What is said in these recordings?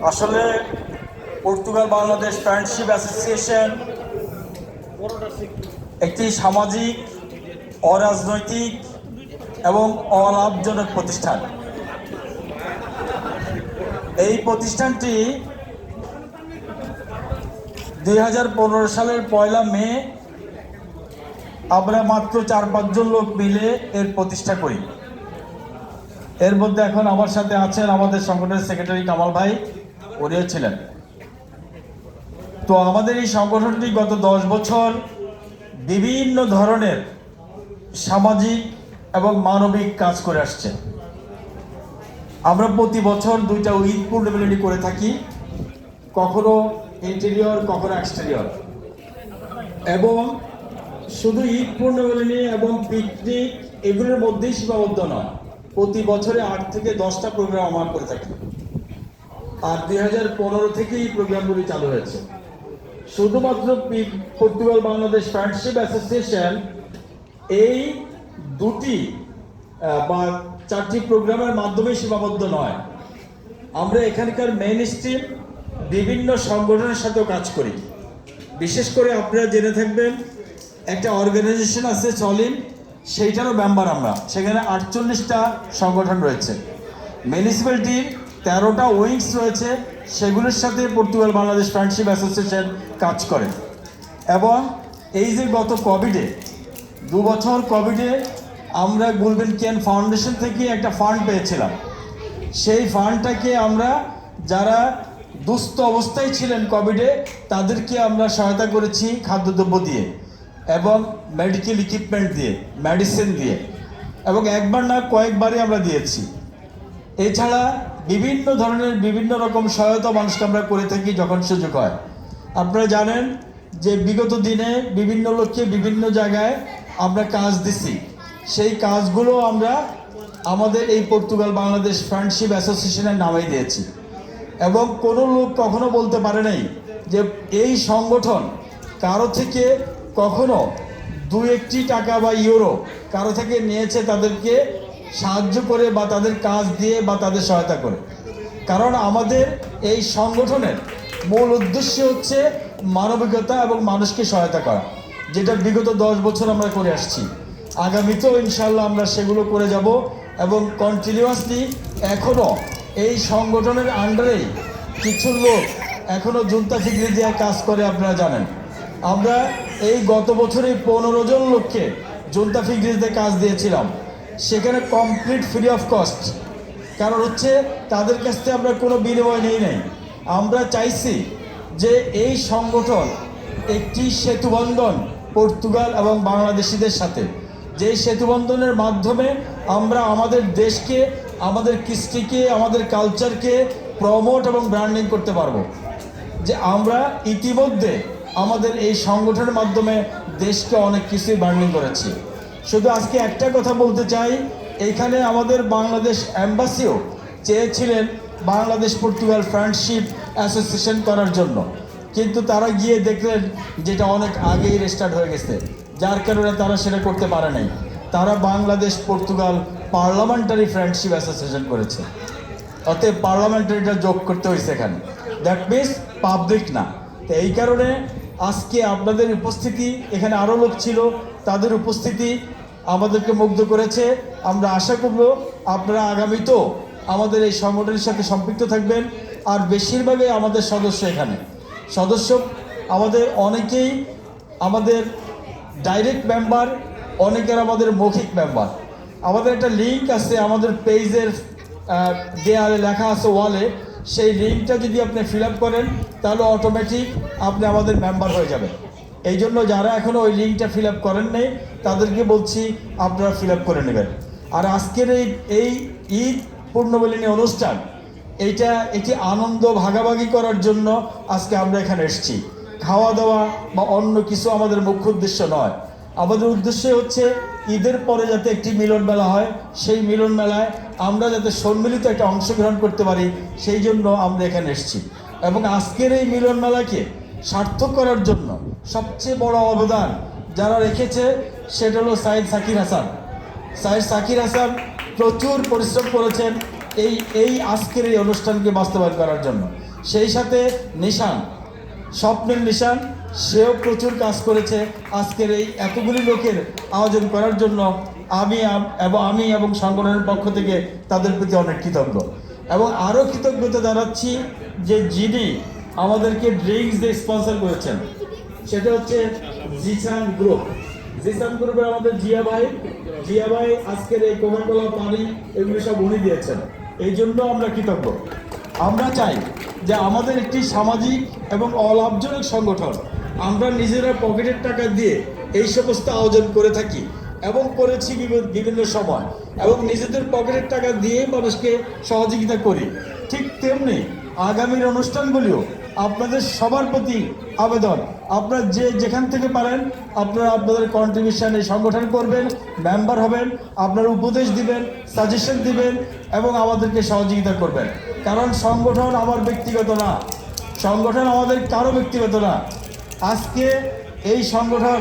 আসলে Portugal Bangladesh friendship association একটি সামাজিক, অরাজনৈতিক এবং অলাভজনক প্রতিষ্ঠান। এই প্রতিষ্ঠানটি 2015 সালের 1 মে আমরা মাত্র 4-5 জন লোক মিলে এর প্রতিষ্ঠা করি। এর মধ্যে এখন আমার সাথে আছেন আমাদের সংগঠনের সেক্রেটারি কামাল ভাই, উনিও ছিলেন। তো আমাদের এই সংগঠনটি গত 10 বছর বিভিন্ন ধরনের সামাজিক এবং মানবিক কাজ করে আসছে। আমরা প্রতি বছর 2টা ঈদ পূর্ণমিলনী করে থাকি, কখনো ইন্টেরিয়র কখনো এক্সটেরিয়র, এবং শুধু ঈদ পূর্ণমিলনী এবং পিকনিক এগুলোর মধ্যেই সীমাবদ্ধ নয়, প্রতি বছরে 8 থেকে 10টা প্রোগ্রাম আমরা করে থাকি। আর 2015 থেকেই এই প্রোগ্রামগুলি চালু হয়েছে। শুধুমাত্র পর্তুগাল বাংলাদেশ ফ্রেন্ডশিপ অ্যাসোসিয়েশন এই 2টি বা 4টি প্রোগ্রামের মাধ্যমে সীমাবদ্ধ নয়। আমরা এখানকার মেইন স্ট্রিম বিভিন্ন সংগঠনের সাথেও কাজ করি। বিশেষ করে আপনারা জেনে থাকবেন একটা অর্গানাইজেশন আছে সলিন, সেইটারও মেম্বার আমরা। সেখানে 48টা সংগঠন রয়েছে। মিউনিসিপ্যালিটির 13টা উইংস রয়েছে, সেগুলোর সাথে পর্তুগাল বাংলাদেশ ফ্রেন্ডশিপ অ্যাসোসিয়েশন কাজ করে। এবং এই যে গত কোভিডে 2 বছর কোভিডে আমরা গুলবেনকিয়ান ফাউন্ডেশন থেকে একটা ফান্ড পেয়েছিলাম। সেই ফান্ডটাকে আমরা যারা দুস্থ অবস্থায় ছিলেন কোভিডে তাদেরকে আমরা সহায়তা করেছি খাদ্যদ্রব্য দিয়ে এবং মেডিকেল ইকুইপমেন্ট দিয়ে, মেডিসিন দিয়ে, এবং একবার না কয়েকবারই আমরা দিয়েছি। এছাড়া বিভিন্ন ধরনের বিভিন্ন রকম সহায়তা মানুষকে আমরা করে থাকি যখন সুযোগ হয়। আপনারা জানেন যে বিগত দিনে বিভিন্ন লোককে বিভিন্ন জায়গায় আমরা কাজ দিছি। সেই কাজগুলো আমরা আমাদের এই পর্তুগাল বাংলাদেশ ফ্রেন্ডশিপ অ্যাসোসিয়েশনের নামেই দিয়েছি। এবং কোনো লোক কখনো বলতে পারে নাই যে এই সংগঠন কারো থেকে কখনো 2-1 টাকা বা ইউরো কারো থেকে নিয়েছে তাদেরকে সাহায্য করে বা তাদের কাজ দিয়ে বা তাদের সহায়তা করে। কারণ আমাদের এই সংগঠনের মূল উদ্দেশ্য হচ্ছে মানবিকতা এবং মানুষকে সহায়তা করা, যেটা বিগত 10 বছর আমরা করে আসছি। আগামীতেও ইনশাল্লাহ আমরা সেগুলো করে যাব এবং কন্টিনিউয়াসলি এখনও এই সংগঠনের আন্ডারেই কিছু লোক এখনও জুনতা ফিকরি দিয়ে কাজ করে। আপনারা জানেন আমরা এই গত বছরে 15 জন লোককে জুনতা ফিকরিতে কাজ দিয়েছিলাম, সেখানে কমপ্লিট ফ্রি অফ কস্ট। কারণ হচ্ছে তাদের কাছ থেকে আমরা কোনো বিনিময় নেই নাই। আমরা চাইছি যে এই সংগঠন একটি সেতুবন্ধন পর্তুগাল এবং বাংলাদেশিদের সাথে, যে সেতুবন্ধনের মাধ্যমে আমরা আমাদের দেশকে, আমাদের কৃষ্টিকে, আমাদের কালচারকে প্রমোট এবং ব্র্যান্ডিং করতে পারবো। যে আমরা ইতিমধ্যে আমাদের এই সংগঠনের মাধ্যমে দেশকে অনেক কিছুই ব্র্যান্ডিং করেছি। শুধু আজকে একটা কথা বলতে চাই, এইখানে আমাদের বাংলাদেশ এম্বাসিও চেয়েছিলেন বাংলাদেশ পর্তুগাল ফ্রেন্ডশিপ অ্যাসোসিয়েশন করার জন্য, কিন্তু তারা গিয়ে দেখলেন যেটা অনেক আগেই রেজিস্টার্ড হয়ে গেছে, যার কারণে তারা সেটা করতে পারে নাই। তারা Bangladesh Portugal parliamentary friendship association করেছে। অতএব পার্লামেন্টারিটা যোগ করতে হয়েছে এখানে, দ্যাট মিনস পাবলিক না। তো এই কারণে আজকে আপনাদের উপস্থিতি, এখানে আরও লোক ছিল, তাদের উপস্থিতি আমাদেরকে মুগ্ধ করেছে। আমরা আশা করব আপনারা আগামীতেও আমাদের এই সংগঠনের সাথে সম্পৃক্ত থাকবেন। আর বেশিরভাগই আমাদের সদস্য, এখানে সদস্য আমাদের অনেকেই আমাদের ডাইরেক্ট মেম্বার, অনেকের আমাদের মৌখিক মেম্বার। আমাদের একটা লিঙ্ক আছে আমাদের পেজের দেয়ালে লেখা আছে ওয়ালে, সেই লিঙ্কটা যদি আপনি ফিল আপ করেন তাহলে অটোমেটিক আপনি আমাদের মেম্বার হয়ে যাবেন। এই জন্য যারা এখনও ওই লিঙ্কটা ফিল আপ করেন নাই তাদেরকে বলছি আপনারা ফিল আপ করে নেবেন। আর আজকের এই ঈদ পূর্ণমিলনী অনুষ্ঠান, এইটা এটি আনন্দ ভাগাভাগি করার জন্য আজকে আমরা এখানে এসেছি। খাওয়া দাওয়া বা অন্য কিছু আমাদের মুখ্য উদ্দেশ্য নয়। আমাদের উদ্দেশ্য হচ্ছে ঈদের পরে যাতে একটি মিলন মেলা হয়, সেই মিলন মেলায় আমরা যাতে সম্মিলিত একটা অংশগ্রহণ করতে পারি, সেই জন্য আমরা এখানে এসেছি। এবং আজকের এই মিলন মেলাকে সার্থক করার জন্য সবচেয়ে বড় অবদান যারা রেখেছে সেটা হলো সাইদ সাকির হাসান। সাইদ সাকির হাসান প্রচুর পরিশ্রম করেছেন, এই এই আজকের এই অনুষ্ঠানকে বাস্তবায়ন করার জন্য। সেই সাথে নিশান, স্বপ্নের নিশান, সেও প্রচুর কাজ করেছে আজকের এই এতগুলি লোকের আয়োজন করার জন্য। আমি এবং সংগঠনের পক্ষ থেকে তাদের প্রতি অনেক কৃতজ্ঞ, এবং আরও কৃতজ্ঞতা জানাচ্ছি যে যিনি আমাদেরকে ড্রিঙ্কস দিয়ে স্পন্সর করেছেন, সেটা হচ্ছে জিসান গ্রুপ। জিসান গ্রুপের আমাদের জিয়া ভাই আজকের এই কোকাকোলা, পানি এগুলো সব উনি দিয়েছেন। এই জন্য আমরা কৃতজ্ঞ। আমরা চাই যে আমাদের একটি সামাজিক এবং অলাভজনক সংগঠন, আমরা নিজেরা পকেটের টাকা দিয়ে এই সমস্ত আয়োজন করে থাকি এবং করেছি বিভিন্ন সময়, এবং নিজেদের পকেটের টাকা দিয়ে মানুষকে সহযোগিতা করি। ঠিক তেমনি আগামীর অনুষ্ঠানগুলিও আপনাদের সবার প্রতি আবেদন, আপনারা যেখান থেকে পারেন আপনারা আপনাদের কন্ট্রিবিউশন এই সংগঠন করবেন, মেম্বার হবেন, আপনারা উপদেশ দিবেন, সাজেশন দিবেন এবং আমাদেরকে সহযোগিতা করবেন। কারণ সংগঠন আমার ব্যক্তিগত না, সংগঠন আমাদের কারো ব্যক্তিগত না। আজকে এই সংগঠন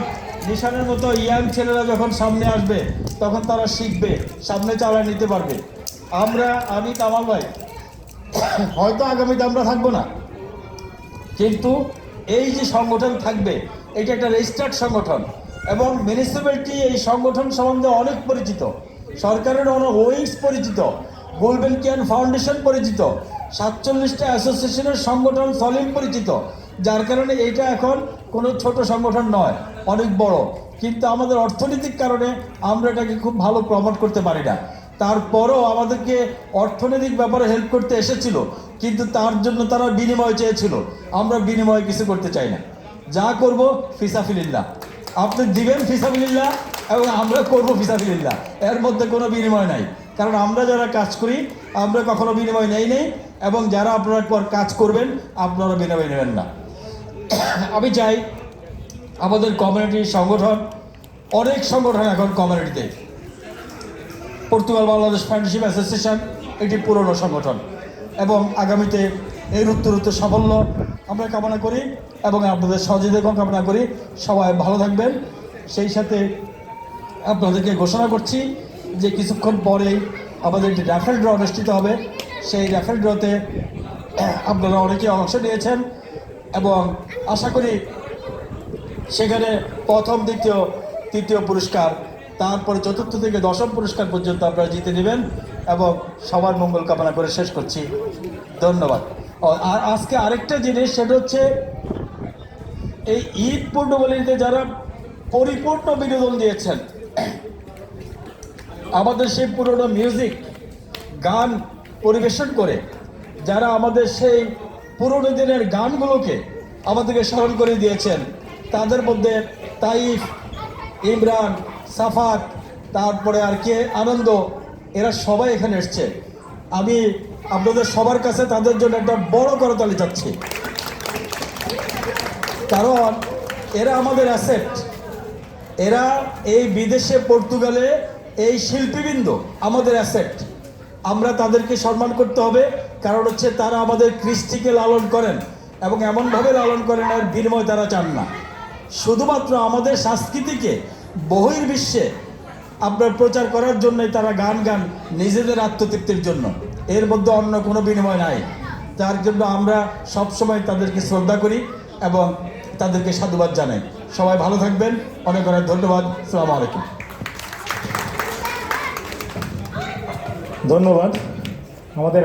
নিশানের মতো ইয়াং ছেলেরা যখন সামনে আসবে তখন তারা শিখবে, সামনে চালায় নিতে পারবে। আমি কামাল ভাই হয়তো আগামীতে আমরা থাকবো না, কিন্তু এই যে সংগঠন থাকবে এটা একটা রেজিস্টার্ড সংগঠন, এবং মিউনিসিপ্যালিটি এই সংগঠন সম্বন্ধে অনেক পরিচিত, সরকারের অনেক ওয়েস পরিচিত, গুলবেনকিয়ান ফাউন্ডেশন পরিচিত, 47টা অ্যাসোসিয়েশনের সংগঠন সলিম পরিচিত, যার কারণে এটা এখন কোনো ছোট সংগঠন নয়, অনেক বড়। কিন্তু আমাদের অর্থনৈতিক কারণে আমরা এটাকে খুব ভালো প্রমোট করতে পারি না। তারপরও আমাদেরকে অর্থনৈতিক ব্যাপারে হেল্প করতে এসেছিল, কিন্তু তার জন্য তারা বিনিময় চেয়েছিল। আমরা বিনিময় কিছু করতে চাই না, যা করব ফিসাফিলিল্লাহ, আপনি দিবেন ফিসাফিলিল্লাহ এবং আমরা করব ফিসাফিলিল্লাহ, এর মধ্যে কোনো বিনিময় নাই। কারণ আমরা যারা কাজ করি আমরা কখনো বিনিময় নেই, এবং যারা আপনারা কাজ করবেন আপনারা বিনিময় নেবেন না। আমি চাই আমাদের কমিউনিটির সংগঠন, অনেক সংগঠন এখন কমিউনিটিতে, পর্তুগাল বাংলাদেশ ফ্রেন্ডশিপ অ্যাসোসিয়েশন একটি পুরনো সংগঠন, এবং আগামীতে এর উত্তরোত্তর সাফল্য আমরা কামনা করি এবং আপনাদের সহযোগিতা কামনা করি। সবাই ভালো থাকবেন। সেই সাথে আপনাদেরকে ঘোষণা করছি যে কিছুক্ষণ পরেই আমাদের একটি র্যাফেল ড্র অনুষ্ঠিত হবে। সেই র্যাফেল ড্রতে আপনারা অনেকে অংশ নিয়েছেন, এবং আশা করি সেখানে প্রথম, দ্বিতীয়, তৃতীয় পুরস্কার, তারপরে চতুর্থ থেকে দশম পুরস্কার পর্যন্ত আপনারা জিতে নেবেন, এবং সবার মঙ্গল কামনা করে শেষ করছি। ধন্যবাদ। আর আজকে আরেকটা জিনিস, সেটা হচ্ছে এই ঈদ পূর্ণবলীতে যারা পরিপূর্ণ বিনোদন দিয়েছেন, আমাদের সেই পুরনো মিউজিক গান পরিবেশন করে যারা আমাদের সেই পুরনো দিনের গানগুলোকে আমাদেরকে স্মরণ করে দিয়েছেন, তাদের মধ্যে তাইফ, ইমরান, সাফাত, তারপরে আর কে, আনন্দ, এরা সবাই এখানে এসছে। আমি আপনাদের সবার কাছে তাদের জন্য একটা বড় করতালি চাচ্ছি, কারণ এরা আমাদের অ্যাসেট। এরা এই বিদেশে, পর্তুগালে এই শিল্পীবৃন্দ আমাদের অ্যাসেট। আমরা তাদেরকে সম্মান করতে হবে, কারণ হচ্ছে তারা আমাদের কৃষ্টিকে লালন করেন, এবং এমনভাবে লালন করেন আর বিনিময় তারা চান না। শুধুমাত্র আমাদের সংস্কৃতিকে বহির্বিশ্বে আপনার প্রচার করার জন্যই তারা গান নিজেদের আত্মতৃপ্তির জন্য, এর মধ্যে অন্য কোনো বিনিময় নাই। যার জন্য আমরা সবসময় তাদেরকে শ্রদ্ধা করি এবং তাদেরকে সাধুবাদ জানাই। সবাই ভালো থাকবেন, অনেক অনেক ধন্যবাদ। আসসালামু আলাইকুম। ধন্যবাদ আমাদের